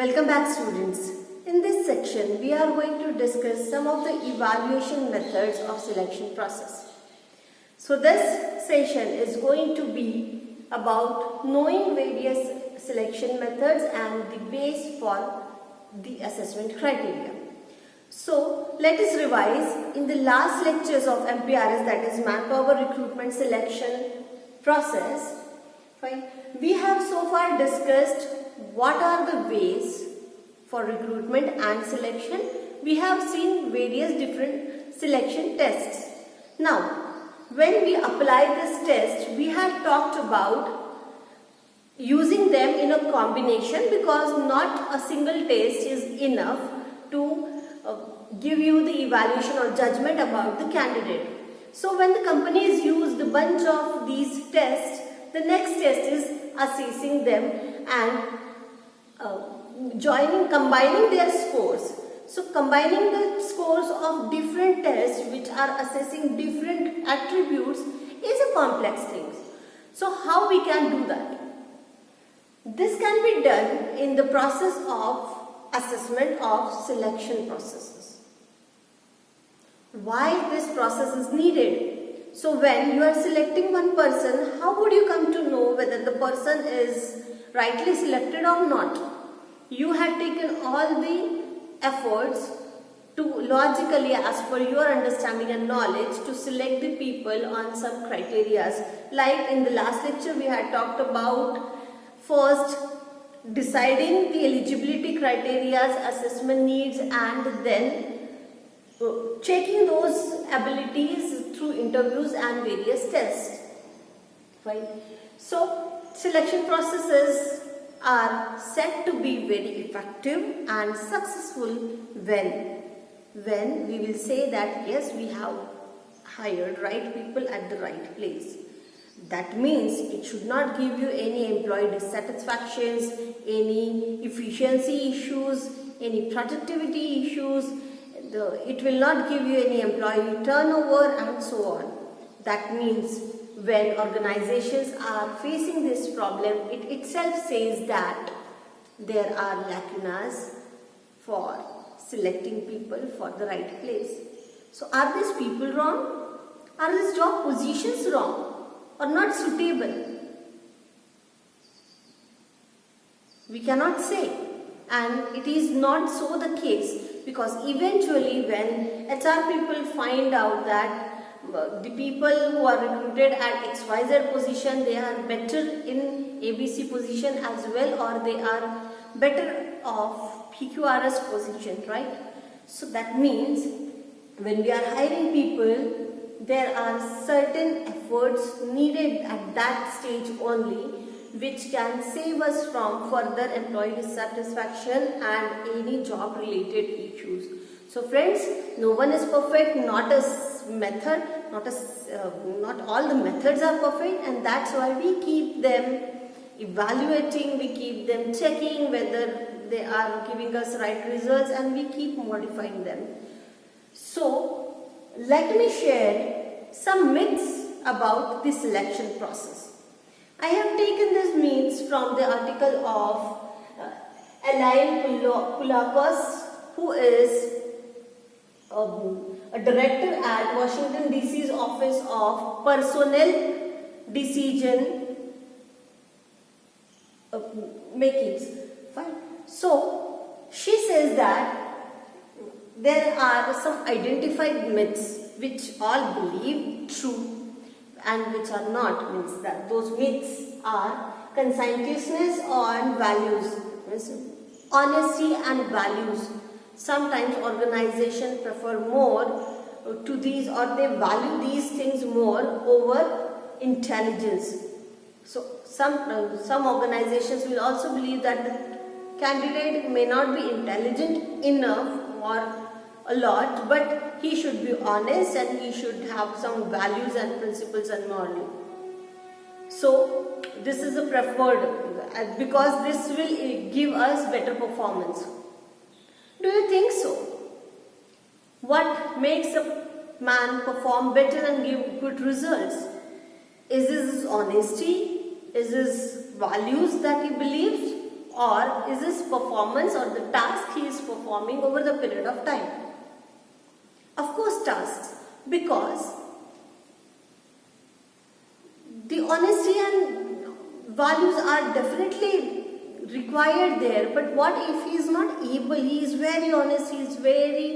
Welcome back, students. In this section, we are going to discuss some of the evaluation methods of selection process. So this session is going to be about knowing various selection methods and the base for the assessment criteria. So let us revise. In the last lectures of MPRS, that is Manpower Recruitment Selection Process, we have so far discussed what are the ways for recruitment and selection. We have seen various different selection tests. Now, when we apply this test, we had talked about using them in a combination because not a single test is enough to give you the evaluation or judgment about the candidate. So when the companies use the bunch of these tests, the next test is assessing them and combining their scores. So combining the scores of different tests which are assessing different attributes is a complex thing. So how we can do that? This can be done in the process of assessment of selection processes. Why this process is needed? So when you are selecting one person, how would you come to know whether the person is rightly selected or not? You had taken all the efforts to logically, as per your understanding and knowledge, to select the people on some criteria. Like in the last lecture we had talked about first deciding the eligibility criteria, assessment needs, and then checking those abilities through interviews and various tests. Fine. So selection processes are said to be very effective and successful when we will say that yes, we have hired right people at the right place. That means it should not give you any employee dissatisfactions, any efficiency issues, any productivity issues. It will not give you any employee turnover and so on. That means when organizations are facing this problem, it itself says that there are lacunas for selecting people for the right place. So are these people wrong? Are these job positions wrong or not suitable? We cannot say, and it is not so the case. Because eventually when HR people find out that the people who are recruited at XYZ position, they are better in ABC position as well, or they are better off PQRS position, right? So that means when we are hiring people, there are certain efforts needed at that stage only, which can save us from further employee dissatisfaction and any job related issues. So friends, no one is perfect, not a method, not all the methods are perfect, and that's why we keep them evaluating, we keep them checking whether they are giving us right results, and we keep modifying them. So let me share some myths about the selection process. I have taken these myths from the article of Elaine Koulakos, who is a director at Washington DC's Office of Personnel Decision Makings. Fine. So she says that there are some identified myths which all believe true and which are not. Means that those myths are conscientiousness and values, honesty and values. Sometimes organizations prefer more to these, or they value these things more over intelligence. So some organizations will also believe that the candidate may not be intelligent enough or a lot, but he should be honest and he should have some values and principles and morals. So this is a preferred, because this will give us better performance. Do you think so? What makes a man perform better and give good results? Is this his honesty? Is his values that he believes? or is his performance or the task he is performing over the period of time? Of course tasks, because the honesty and values are definitely required there, but what if he is not able, he is very honest, he is very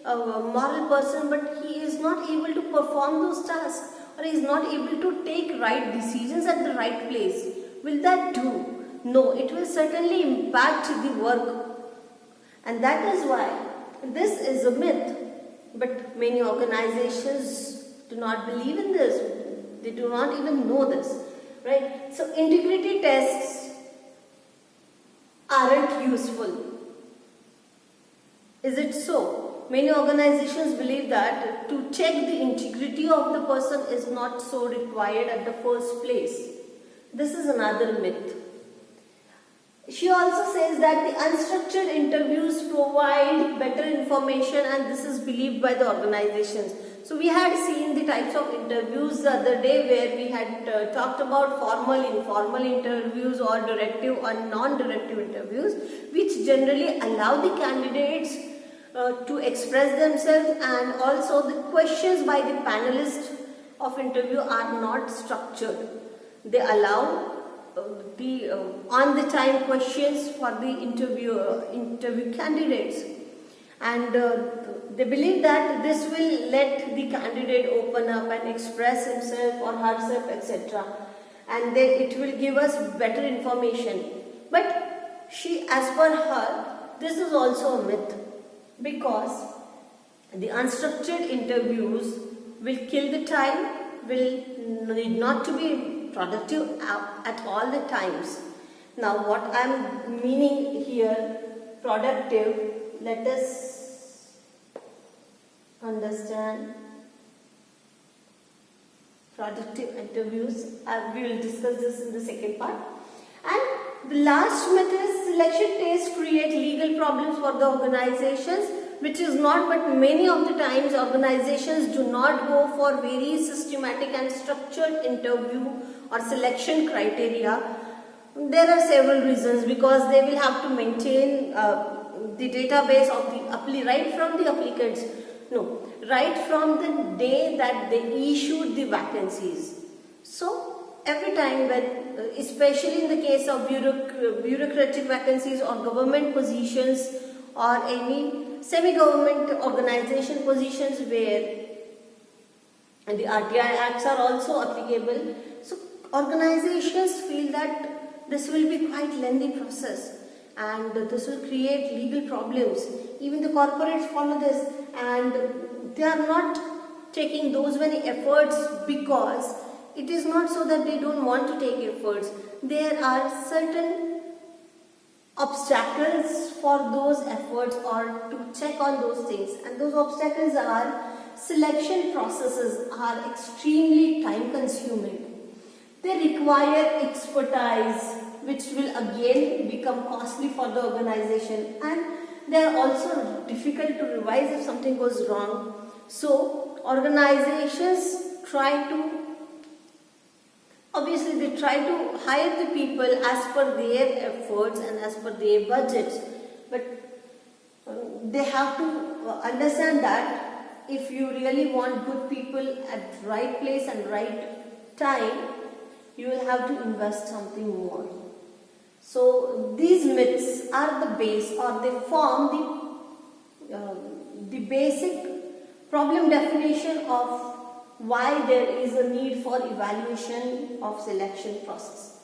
moral person, but he is not able to perform those tasks, or he is not able to take right decisions at the right place? Will that do? No, it will certainly impact the work, and that is why this is a myth. But many organizations do not believe in this. They do not even know this, right? So integrity tests aren't useful. Is it so? Many organizations believe that to check the integrity of the person is not so required at the first place. This is another myth. She also says that the unstructured interviews provide better information, and this is believed by the organizations. So we had seen the types of interviews the other day, where we had talked about formal, informal interviews, or directive or non-directive interviews, which generally allow the candidates to express themselves, and also the questions by the panelists of interview are not structured. They allow the on-the-time questions for the interview candidates, and they believe that this will let the candidate open up and express himself or herself, etc., and then it will give us better information. But as per her, this is also a myth, because the unstructured interviews will kill the time, will need not to be productive at all the times. Now what I am meaning here, productive, let us understand productive interviews. We will discuss this in the second part. And the last myth is selection tests create legal problems for the organizations, which is not, but many of the times organizations do not go for very systematic and structured interview or selection criteria. There are several reasons, because they will have to maintain the database of the right from the applicants, right from the day that they issued the vacancies. So every time when, especially in the case of bureaucratic vacancies or government positions or any semi-government organization positions where the RTI acts are also applicable, so organizations feel that this will be quite lengthy process and this will create legal problems. Even the corporates follow this, and they are not taking those many efforts, because it is not so that they don't want to take efforts. There are certain obstacles for those efforts or to check on those things, and those obstacles are selection processes are extremely time consuming. They require expertise, which will again become costly for the organization, and they are also difficult to revise if something goes wrong. So organizations try to hire the people as per their efforts and as per their budgets, but they have to understand that if you really want good people at right place and right time, you will have to invest something more. So these myths are the base, or they form the basic problem definition of why there is a need for evaluation of selection process.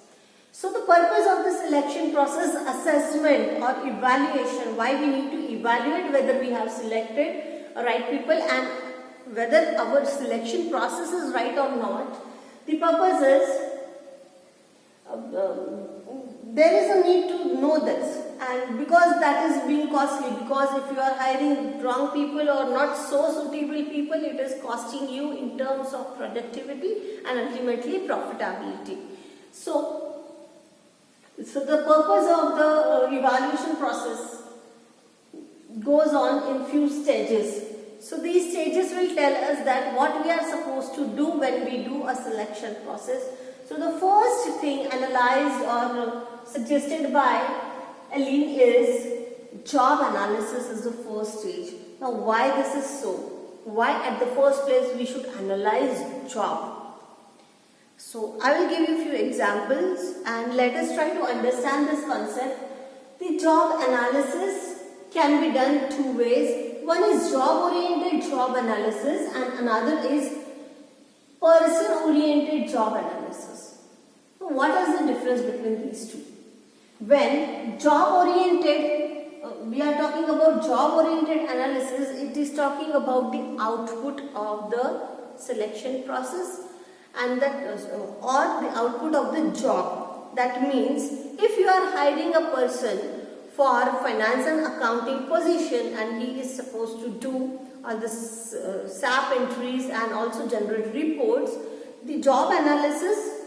So the purpose of the selection process assessment or evaluation, why we need to evaluate whether we have selected right people and whether our selection process is right or not. The purpose is there is a need to know this, and because that is being costly, because if you are hiring wrong people or not so suitable people, it is costing you in terms of productivity and ultimately profitability. So the purpose of the evaluation process goes on in few stages. So these stages will tell us that what we are supposed to do when we do a selection process. So the first thing analyzed or suggested by Aline, is job analysis is the first stage. Now why this is so? Why at the first place we should analyze job? So I will give you a few examples and let us try to understand this concept. The job analysis can be done two ways. One is job oriented job analysis and another is person oriented job analysis. So what is the difference between these two? When job oriented, we are talking about job oriented analysis, it is talking about the output of the selection process and that or the output of the job. That means if you are hiring a person for finance and accounting position and he is supposed to do all the SAP entries and also generate reports, the job analysis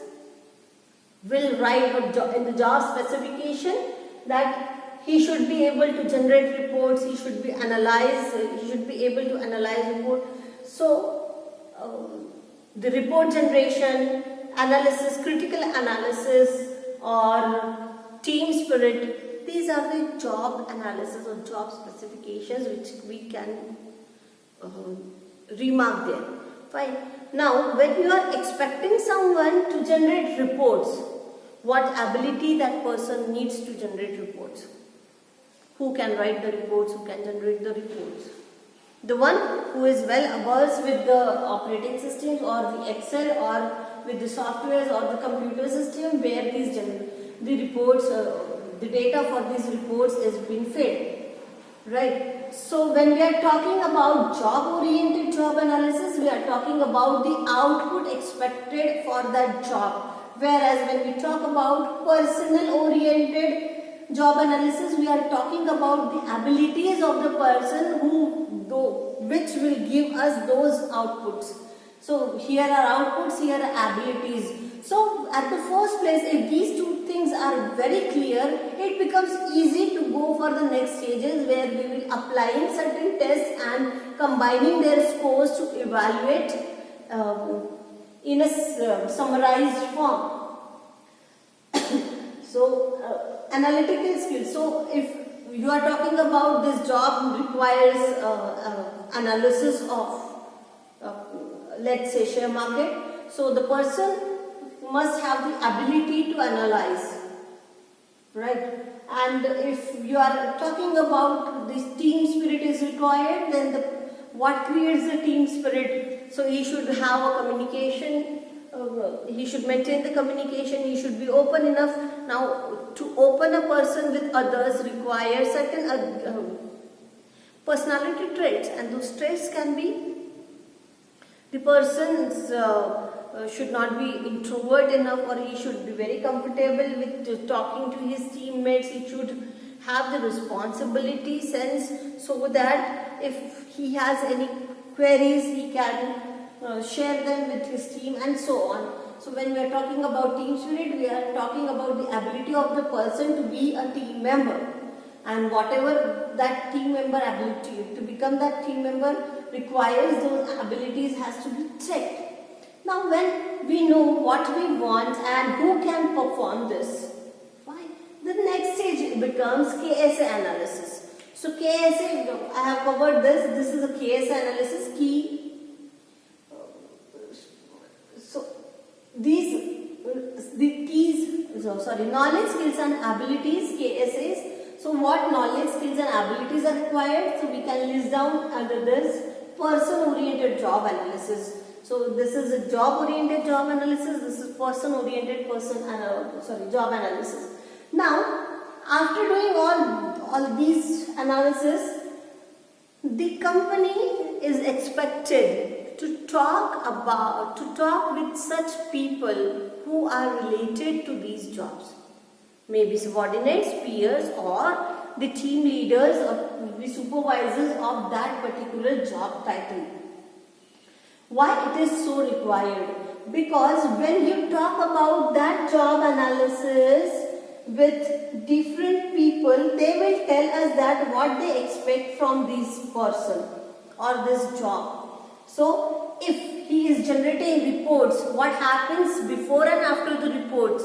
will write in the job specification that he should be able to generate reports, he should be able to analyze report. So the report generation, analysis, critical analysis or team spirit, these are the job analysis or job specifications which we can remark there. Fine. Now when you are expecting someone to generate reports, what ability that person needs to generate reports? Who can write the reports, who can generate the reports? The one who is well versed with the operating systems or the Excel or with the softwares or the computer system where the reports, the data for these reports is being fed, right? So when we are talking about job oriented job analysis, we are talking about the output expected for that job. Whereas when we talk about personnel oriented job analysis, we are talking about the abilities of the person which will give us those outputs. So here are outputs, here are abilities. So at the first place, if these two things are very clear, it becomes easy to go for the next stages where we will applying certain tests and combining their scores to evaluate in a summarized form. So analytical skills. So if you are talking about this job requires analysis of let's say share market. So the person must have the ability to analyze, right? And if you are talking about this team spirit is required, then what creates the team spirit? So he should have a communication, he should maintain the communication, he should be open enough. Now to open a person with others requires certain personality traits, and those traits can be the person's should not be introvert enough, or he should be very comfortable with talking to his teammates. He should have the responsibility sense so that if he has any queries he can share them with his team and so on. So when we are talking about team spirit, we are talking about the ability of the person to be a team member, and whatever that team member ability to become that team member requires, those abilities has to be checked. Now when we know what we want and who can perform this, fine, the next stage becomes KSA analysis. So KSA, I have covered this is a KSA analysis key. So knowledge, skills and abilities, KSAs. So what knowledge, skills and abilities are required? So we can list down under this person oriented job analysis. So this is a job oriented job analysis, this is person oriented job analysis. Now after doing all these analysis, the company is expected to talk with such people who are related to these jobs, maybe subordinates, peers, or the team leaders or the supervisors of that particular job title. Why it is so required? Because when you talk about that job analysis with different people, they will tell us that what they expect from this person or this job. So if he is generating reports, what happens before and after the reports?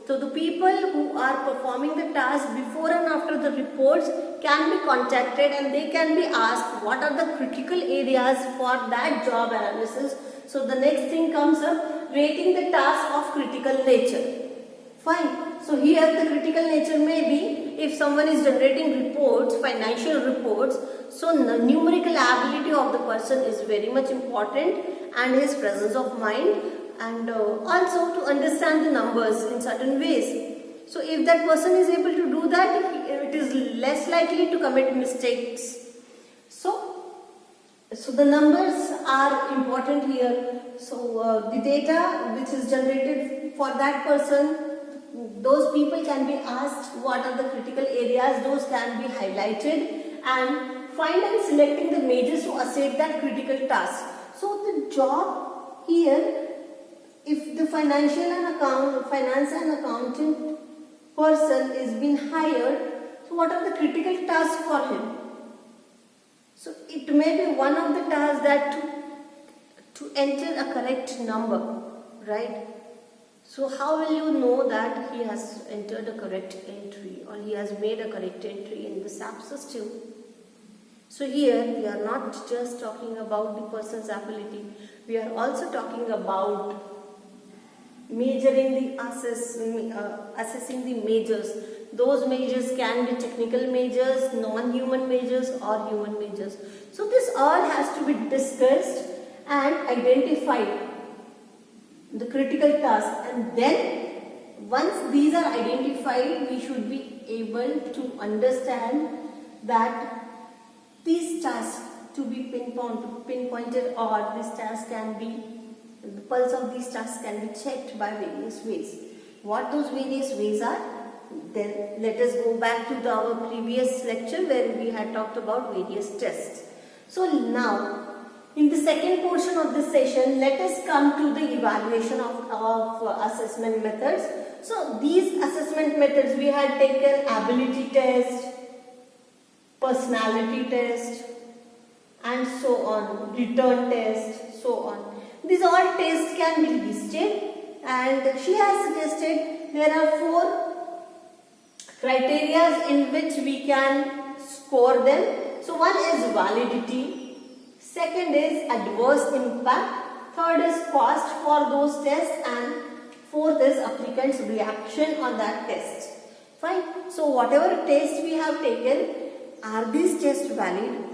So the people who are performing the task before and after the reports can be contacted and they can be asked what are the critical areas for that job analysis. So the next thing comes up, rating the task of critical nature. Fine. So here the critical nature may be if someone is generating reports, financial reports, so the numerical ability of the person is very much important and his presence of mind and also to understand the numbers in certain ways. So if that person is able to do that, it is less likely to commit mistakes. So the numbers are important here. So the data which is generated for that person, those people can be asked what are the critical areas, those can be highlighted and find and selecting the majors to assess that critical task. So the job here, if the finance and accounting person is being hired, so what are the critical tasks for him? So it may be one of the tasks that to enter a correct number, right? So how will you know that he has entered a correct entry or he has made a correct entry in the SAP system? So here we are not just talking about the person's ability, we are also talking about measuring the assessing the measures. Those measures can be technical measures, non-human measures or human measures. So this all has to be discussed and identified, the critical task, and then once these are identified we should be able to understand that these tasks to be pinpointed or this task can be, the pulse of these tasks can be checked by various ways. What those various ways are? Then let us go back to our previous lecture where we had talked about various tests. So now in the second portion of this session, let us come to the evaluation of assessment methods. So these assessment methods we had taken ability test, personality test and so on, return test, so on. These all tests can be listed and she has suggested there are 4 criteria in which we can score them. So one is validity, second is adverse impact, third is cost for those tests and fourth is applicant's reaction on that test. Fine. So whatever test we have taken, are these tests valid?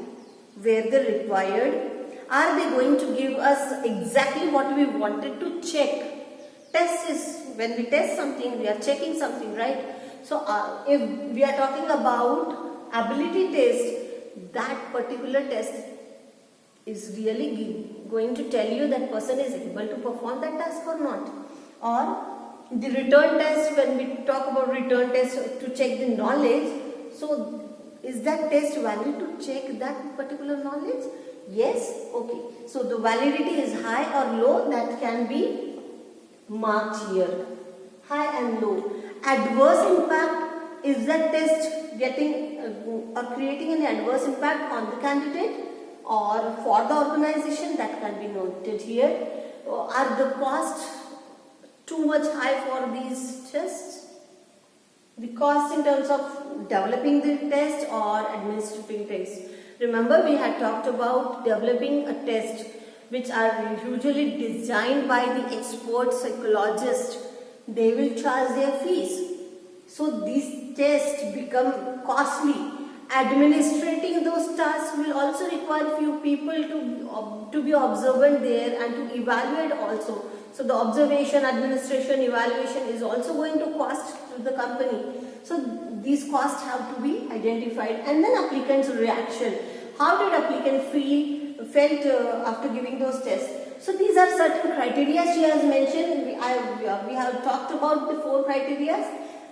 Were they required? Are they going to give us exactly what we wanted to check? Test is, when we test something, we are checking something, right? So if we are talking about ability test, that particular test is really going to tell you that person is able to perform that task or not. Or the return test, when we talk about return test to check the knowledge, so is that test valid to check that particular knowledge? Yes? Okay. So the validity is high or low, that can be marked here. High and low. Adverse impact, is that test getting or creating an adverse impact on the candidate or for the organization? That can be noted here. Are the costs too much high for these tests? The cost in terms of developing the test or administrating test. Remember we had talked about developing a test which are usually designed by the expert psychologists. They will charge their fees. So these tests become costly. Administrating those tasks will also require few people to be observant there and to evaluate also. So the observation, administration, evaluation is also going to cost to the company. So these costs have to be identified. And then applicant's reaction. How did applicant felt after giving those tests? So these are certain criteria she has mentioned. We have talked about the 4 criteria.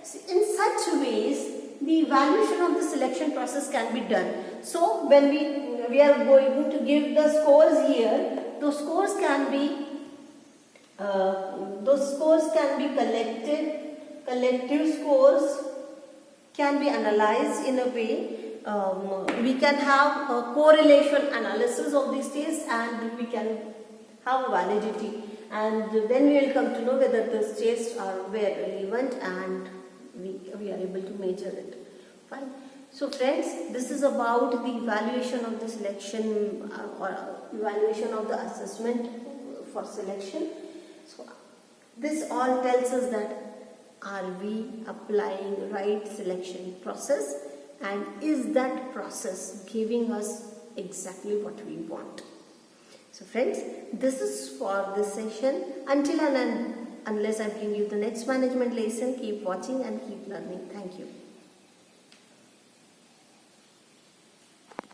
So in such ways, the evaluation of the selection process can be done. So when we are going to give the scores here, those scores can be collective scores can be analyzed in a way. We can have a correlation analysis of these tests and we can have validity. and then we will come to know whether those tests were relevant and we are able to measure it. Fine. So friends, this is about the evaluation of the selection or evaluation of the assessment for selection. So this all tells us that are we applying right selection process, and is that process giving us exactly what we want. So friends, this is for this session. Until and unless I bring you the next management lesson, keep watching and keep learning. Thank you.